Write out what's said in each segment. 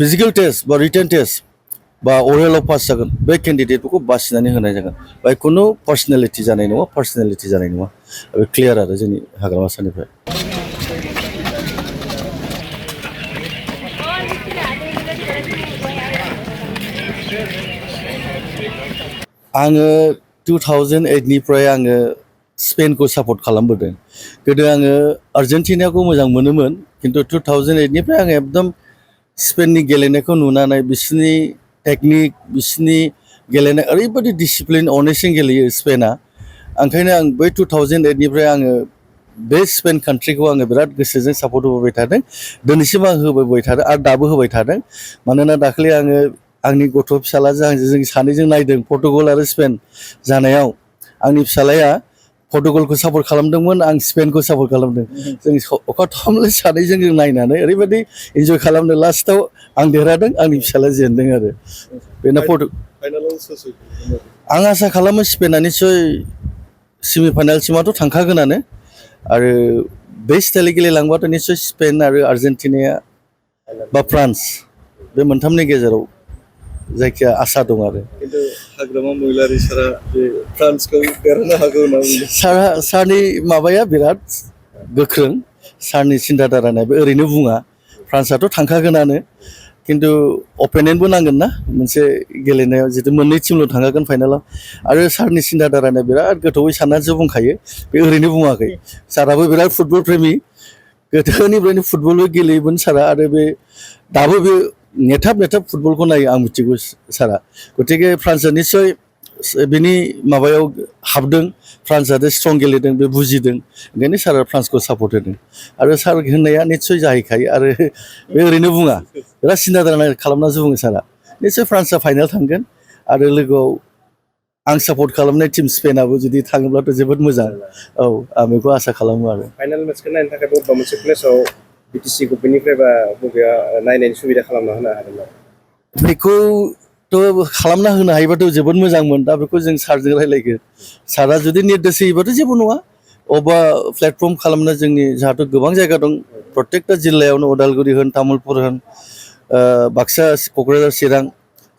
physical test बा written test बा अरेलाव pass जागोन बे केन्डिडेटफोरखौ बासिनानै होनाय जागोन बाय खुनु पार्सनेलिटि जानाय नङा बे क्लियार आरो जोंनि हाग्रामा सारनिफ्राय आङो 2008निफ्राय आङो स्पेनखौ सापर्ट खालामबोदों गोदो आङो आर्जेन्टिनाखौ मोजां मोनोमोन खिन्थु 2008निफ्राय आङो एकदम स्पेननि गेलेनायखौ नुनानै बिसोरनि टेकनिक बिसोरनि गेलेनाय ओरैबायदि डिसिप्लिन अनेस्टजों गेलेयो स्पेना ओंखायनो आं बै 2008निफ्राय आङो बे स्पेन कान्ट्रिखौ आङो बिराद गोसोजों सापर्ट होबोबाय थादों दिनैसिम आं होबोबाय थादों आरो दाबो होबाय थादों मानोना दाखालि आङो आंनि गथ' फिसालाजों आंजों जों सानैजों नायदों पर्तुगाल आरो स्पेन जानायाव आंनि फिसालाया पर्तुगालखौ सापर्ट खालामदोंमोन आं स्पेनखौ सापर्ट खालामदों जों अखाथामले सानैजों जों नायनानै ओरैबायदि इन्जय खालामदों लास्टआव आं देरहादों आंनि फिसाला जेनदों आरो बेनो आं आसा खालामो स्पेना निस्सय सेमिफाइनालसिमाथ' थांखागोनानो आरो बे स्टाइलै गेलेलांबाथ' निस्सय स्पेन आरो आर्जेन्टिनाया बा फ्रान्स बे मोनथामनि गेजेराव जायखिया आसा दं आरो खिन्थु हाग्रामा महिलारि सारा बे फ्रान्सखौ देरहानो हागौ होनना बुंदों सारनि माबाया बिराद गोख्रों सारनि सिन्थाधाराया बे ओरैनो बुङा फ्रान्सआथ' थांखागोनानो खिन्थु अपेनेन्टबो नांगोन ना मोनसे गेलेनायाव जितु मोननै टिमल' थांखागोन फाइनालाव आरो सारनि सिन्थाधाराया बिराद गोथौवै साननानैसो बुंखायो बे ओरैनो बुङाखै साराबो बिराद फुटबल प्रेमि गोदोनिफ्रायनो फुटबलबो गेलेयोमोन सारा आरो बे दाबो बे नेथाब फुटबलखौ नायो आं मिथिगौ सारा गतिके फ्रान्सआ निस्सय बिनि माबायाव हाबदों फ्रान्सआ स्ट्रं गेलेदों बे बुजिदों ओंखायनो सारा फ्रान्सखौ सापर्ट होदों आरो सार होननाया निस्सय जाहैखायो आरो बे ओरैनो बुङा बिराद सिन्थाधारा खालामनासो बुङो सारा निस्सय फ्रान्सआ फाइनाल थांगोन आरो लोगोआव आं सापर्ट खालामनाय टिम स्पेनाबो जुदि थाङोब्लाथ' जोबोद मोजां औ आं बेखौ आसा खालामो आरो फाइनाल मेचखौ नायनो थाखाय बबेबा मोनसे प्लेसाव बिटिसि गभर्नमेन्टनिफ्राय बा बबेया नायनायनि सुबिदा खालामना होनो हागोन नामा बेखौथ' खालामना होनो हायोबाथ' जोबोद मोजांमोन दा बेखौ जों सारजों रायलायगोन सारा जुदि निर्देश होयोबाथ' जेबो नङा अबेबा प्लेटफर्म खालामनो जोंनि जाहाथ' गोबां जायगा दं प्रत्येकटा जिल्लायावनो उदालगुरि होन तामुलपुर होन बाक्सा क'क्राझार चिरां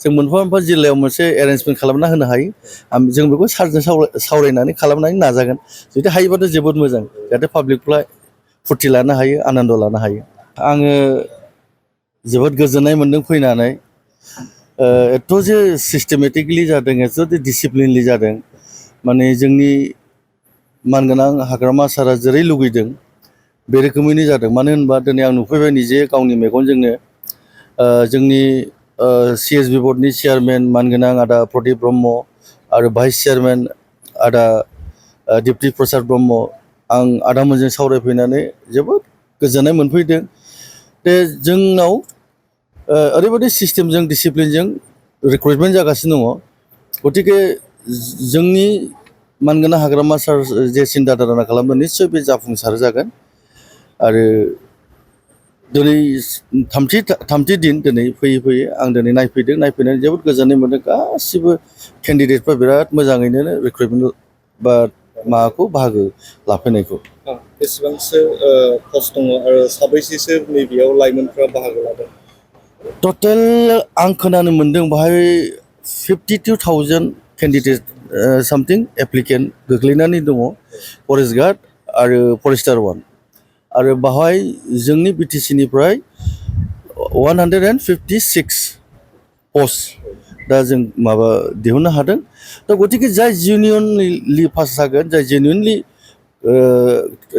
जों मोनफा जिल्लायाव मोनसे एरेन्जमेन्ट खालामना होनो हायो जों बेखौ सारजों सावरायनानै खालामनानै नाजागोन जुदि हायोबाथ' जोबोद मोजां जाहाथे पाब्लिकफ्रा फुर्ति लानो हायो आनन्द लानो हायो आङो जोबोद गोजोननाय मोन्दों फैनानै एथ' जे सिस्टेमेटिकलि जादों एथ' जे डिसिप्लिनलि जादों माने जोंनि मानगोनां हाग्रामा सारा जेरै लुगैदों बे रोखोमैनो जादों मानो होनबा दिनै आं नुफैबाय निजे गावनि मेगनजोंनो जोंनि CSB बर्डनि चेयारमेन मानगोनां आदा प्रदीप ब्रह्म आरो भाइस चेयारमेन आदा दिप्ति प्रसाद ब्रह्म आं आदामोनजों सावरायफैनानै जोबोद गोजोननाय मोनफैदों दे जोंनाव ओरैबायदि सिस्टेमजों डिसिप्लिनजों रिक्रुटमेन्ट जागासिनो दङ गतिके जोंनि मानगोनां हाग्रामा सार जे सिन्थाधारा खालामदों निस्सय बे जाफुंसार जागोन आरो दिनै थामथि दिन दिनै फैयै आं दिनै नायफैनानै जोबोद गोजोननाय मोन्दों गासिबो केन्डिडेटफ्रा बिराद मोजाङैनो रिक्रुटमेन्ट बा माबाखौ बाहागो लाफैनायखौ बेसेबांसो पस्ट दङ आरो साबैसेसो नैबेयाव लाइमोनफ्रा बाहागो लादों टटेल आं खोनानो मोन्दों बाहाय 52,000 केन्डिडेट सामथिं एप्लिकेन्ट गोग्लैनानै दङ फरेस्ट गार्ड आरो फरेस्टार 1 आरो बाहाय जोंनि बिटिसिनिफ्राय 156 पस्ट दा जों माबा दिहुननो हादों दा गतिके जाय जेन्युइनलि पास जागोन जाय जेन्युइनलि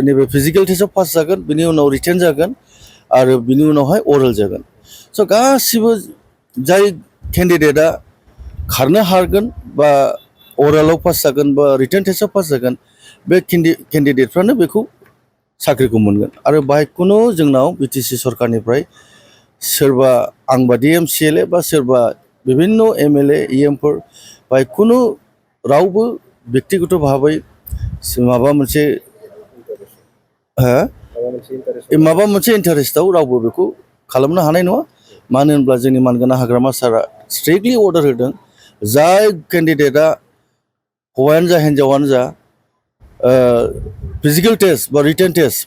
नैबे फिजिकेल टेस्टआव पास जागोन बिनि उनाव रिटेन जागोन आरो बिनि उनावहाय अरेल जागोन स' गासिबो जाय केन्डिडेटआ खारनो हागोन बा अरेलाव पास जागोन बा रिटेन टेस्टआव पास जागोन बे केन्डिडेटफ्रानो बेखौ साख्रिखौ मोनगोन आरो बाहाय खुनु जोंनाव बिटिसि सरकारनिफ्राय सोरबा आंबादि MCLA बा सोरबा बिभिन्न MLA EMफोर बाहाय खुनु रावबो बेक्तिगत भाबै माबा मोनसे इन्टारेस्टआव रावबो बेखौ खालामनो हानाय नङा मानो होनब्ला जोंनि मानगोनां हाग्रामा सारा स्ट्रिक्टलि अर्डार होदों जाय केन्डिडेटआ हौवायानो जा हिन्जावानो जा फिजिकेल टेस्ट बा रिटेन टेस्ट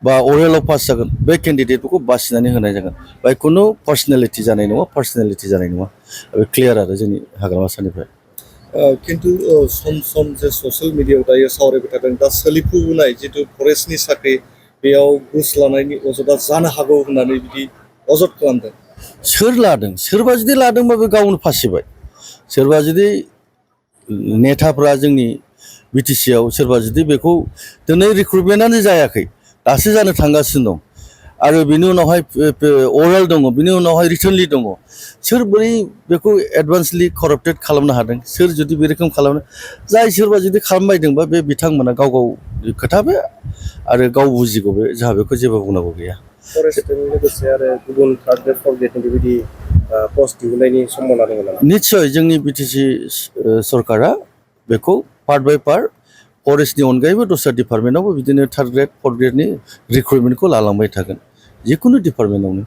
बा अरेलाव पास जागोन बे केन्डिडेटफोरखौ बासिनानै होनाय जागोन बाय खुनु पार्सनेलिटि जानाय नङा पार्सनेलिटि जानाय नङा बे क्लियार आरो जोंनि हाग्रामा सारनिफ्राय खिन्थु सम सम जे ससियेल मिडियायाव दायो सावरायबाय थादों दा सोलिफुनाय जिथु फरेस्टनि साख्रि बेयाव घुस लानायनि अजदा जानो हागौ होननानै बिदि अजद खालामदों सोर लादों सोरबा जुदि लादोंबा बे गावनो फासिबाय सोरबा जुदि नेताफ्रा जोंनि बिटिसिआव सोरबा जुदि बेखौ दिनै रिक्रुटमेन्टआनो जायाखै दासो जानो थांगासिनो दं आरो बिनि उनावहाय अरेल दङ बिनि उनावहाय रिटनलि दङ सोर बोरै बेखौ एडभान्सलि कराप्टेड खालामनो हादों सोर जुदि बे रोखोम खालामनो जाय सोरबा जुदि खालामबायदोंबा बे बिथांमोना गाव गाव खोथा बे आरो गाव बुजिगौ बे जोंहा बेखौ जेबो बुंनांगौ गैया फरेस्टजों लोगोसे आरो गुबुन थार्ड ग्रेड फर्थ ग्रेडनि बेबायदि पस्ट दिहुननायनि सम्भावना दङ नामा निस्सय जोंनि बिटिसि सरकारा बेखौ पार्ट बाय पार्ट फरेस्टनि अनगायैबो दस्रा डिपार्टमेन्टआवबो बिदिनो थार्ड ग्रेड फर्थ ग्रेडनि रिक्रुटमेन्टखौ लालांबाय थागोन जिखुनु डिपार्टमेन्टआवनो